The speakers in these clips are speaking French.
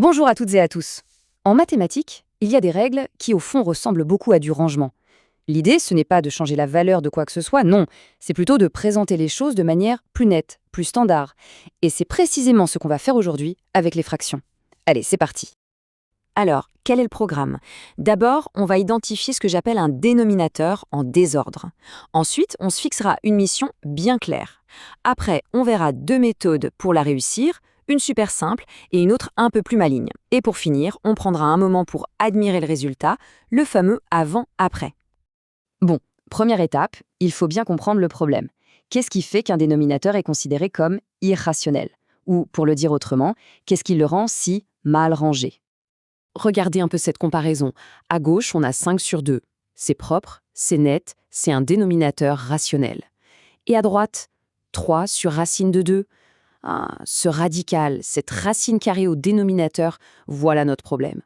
Bonjour à toutes et à tous. En mathématiques, il y a des règles qui au fond ressemblent beaucoup à du rangement. L'idée, ce n'est pas de changer la valeur de quoi que ce soit, non, c'est plutôt de présenter les choses de manière plus nette, plus standard. Et c'est précisément ce qu'on va faire aujourd'hui avec les fractions. Allez, c'est parti. Alors, quel est le programme? D'abord, on va identifier ce que j'appelle un dénominateur en désordre. Ensuite, on se fixera une mission bien claire. Après, on verra deux méthodes pour la réussir, une super simple et une autre un peu plus maligne. Et pour finir, on prendra un moment pour admirer le résultat, le fameux avant-après. Bon, première étape, il faut bien comprendre le problème. Qu'est-ce qui fait qu'un dénominateur est considéré comme irrationnel? Ou, pour le dire autrement, qu'est-ce qui le rend si mal rangé? Regardez un peu cette comparaison. À gauche, on a 5 sur 2. C'est propre, c'est net, c'est un dénominateur rationnel. Et à droite, 3 sur racine de 2. Ah, ce radical, cette racine carrée au dénominateur, voilà notre problème.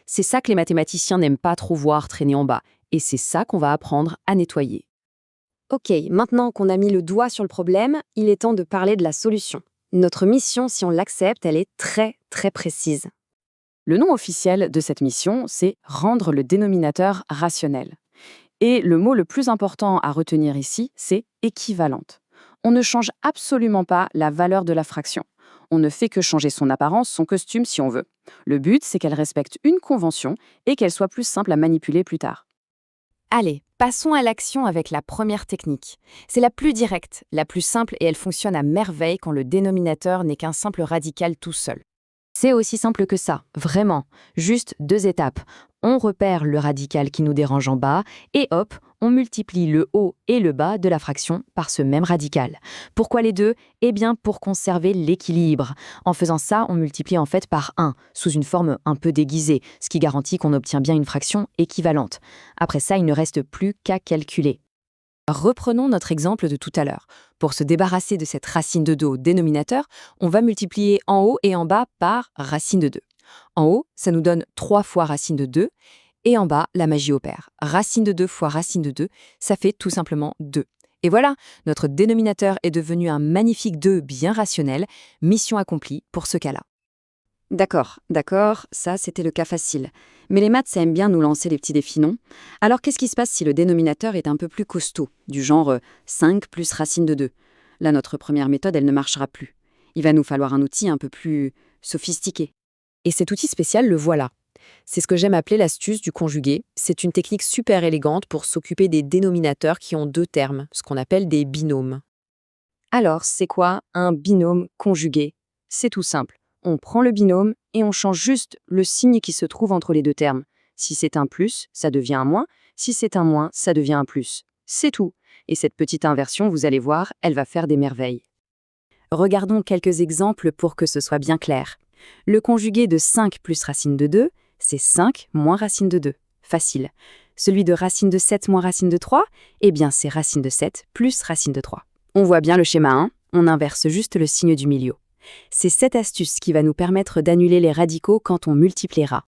C'est ça que les mathématiciens n'aiment pas trop voir traîner en bas. Et c'est ça qu'on va apprendre à nettoyer. Ok, maintenant qu'on a mis le doigt sur le problème, il est temps de parler de la solution. Notre mission, si on l'accepte, elle est très précise. Le nom officiel de cette mission, c'est rendre le dénominateur rationnel. Et le mot le plus important à retenir ici, c'est équivalente. On ne change absolument pas la valeur de la fraction. On ne fait que changer son apparence, son costume si on veut. Le but, c'est qu'elle respecte une convention et qu'elle soit plus simple à manipuler plus tard. Allez, passons à l'action avec la première technique. C'est la plus directe, la plus simple et elle fonctionne à merveille quand le dénominateur n'est qu'un simple radical tout seul. C'est aussi simple que ça, vraiment. Juste 2 étapes. On repère le radical qui nous dérange en bas et hop, on multiplie le haut et le bas de la fraction par ce même radical. Pourquoi les deux? Eh bien, pour conserver l'équilibre. En faisant ça, on multiplie en fait par 1, sous une forme un peu déguisée, ce qui garantit qu'on obtient bien une fraction équivalente. Après ça, il ne reste plus qu'à calculer. Reprenons notre exemple de tout à l'heure. Pour se débarrasser de cette racine de 2 au dénominateur, on va multiplier en haut et en bas par racine de 2. En haut, ça nous donne 3 fois racine de 2, et en bas, la magie opère. Racine de 2 fois racine de 2, ça fait tout simplement 2. Et voilà, notre dénominateur est devenu un magnifique 2 bien rationnel, mission accomplie pour ce cas-là. D'accord, ça c'était le cas facile. Mais les maths, ça aime bien nous lancer les petits défis, non? Alors qu'est-ce qui se passe si le dénominateur est un peu plus costaud, du genre 5 plus racine de 2? Là, notre première méthode, elle ne marchera plus. Il va nous falloir un outil un peu plus sophistiqué. Et cet outil spécial, le voilà. C'est ce que j'aime appeler l'astuce du conjugué. C'est une technique super élégante pour s'occuper des dénominateurs qui ont 2 termes, ce qu'on appelle des binômes. Alors, c'est quoi un binôme conjugué? C'est tout simple. On prend le binôme et on change juste le signe qui se trouve entre les 2 termes. Si c'est un plus, ça devient un moins. Si c'est un moins, ça devient un plus. C'est tout. Et cette petite inversion, vous allez voir, elle va faire des merveilles. Regardons quelques exemples pour que ce soit bien clair. Le conjugué de 5 plus racine de 2, c'est 5 moins racine de 2. Facile. Celui de racine de 7 moins racine de 3, eh bien c'est racine de 7 plus racine de 3. On voit bien le schéma, hein? On inverse juste le signe du milieu. C'est cette astuce qui va nous permettre d'annuler les radicaux quand on multipliera.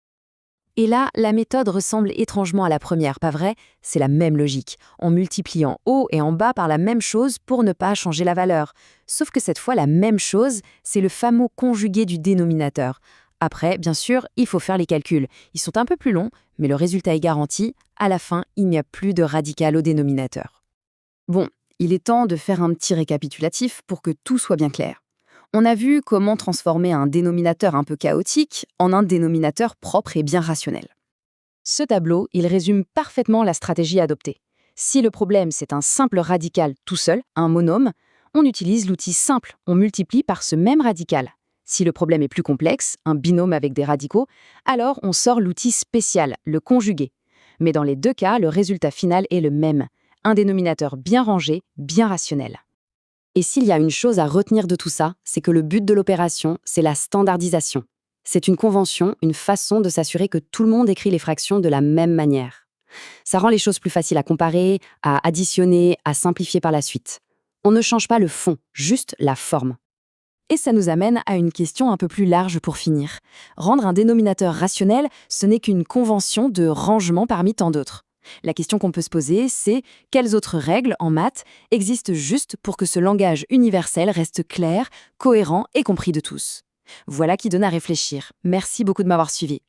Et là, la méthode ressemble étrangement à la première, pas vrai? C'est la même logique. On multiplie en haut et en bas par la même chose pour ne pas changer la valeur. Sauf que cette fois, la même chose, c'est le fameux conjugué du dénominateur. Après, bien sûr, il faut faire les calculs. Ils sont un peu plus longs, mais le résultat est garanti. À la fin, il n'y a plus de radical au dénominateur. Bon, il est temps de faire un petit récapitulatif pour que tout soit bien clair. On a vu comment transformer un dénominateur un peu chaotique en un dénominateur propre et bien rationnel. Ce tableau, il résume parfaitement la stratégie adoptée. Si le problème, c'est un simple radical tout seul, un monôme, on utilise l'outil simple, on multiplie par ce même radical. Si le problème est plus complexe, un binôme avec des radicaux, alors on sort l'outil spécial, le conjugué. Mais dans les 2 cas, le résultat final est le même, un dénominateur bien rangé, bien rationnel. Et s'il y a une chose à retenir de tout ça, c'est que le but de l'opération, c'est la standardisation. C'est une convention, une façon de s'assurer que tout le monde écrit les fractions de la même manière. Ça rend les choses plus faciles à comparer, à additionner, à simplifier par la suite. On ne change pas le fond, juste la forme. Et ça nous amène à une question un peu plus large pour finir. Rendre un dénominateur rationnel, ce n'est qu'une convention de rangement parmi tant d'autres. La question qu'on peut se poser, c'est quelles autres règles en maths existent juste pour que ce langage universel reste clair, cohérent et compris de tous? Voilà qui donne à réfléchir. Merci beaucoup de m'avoir suivi.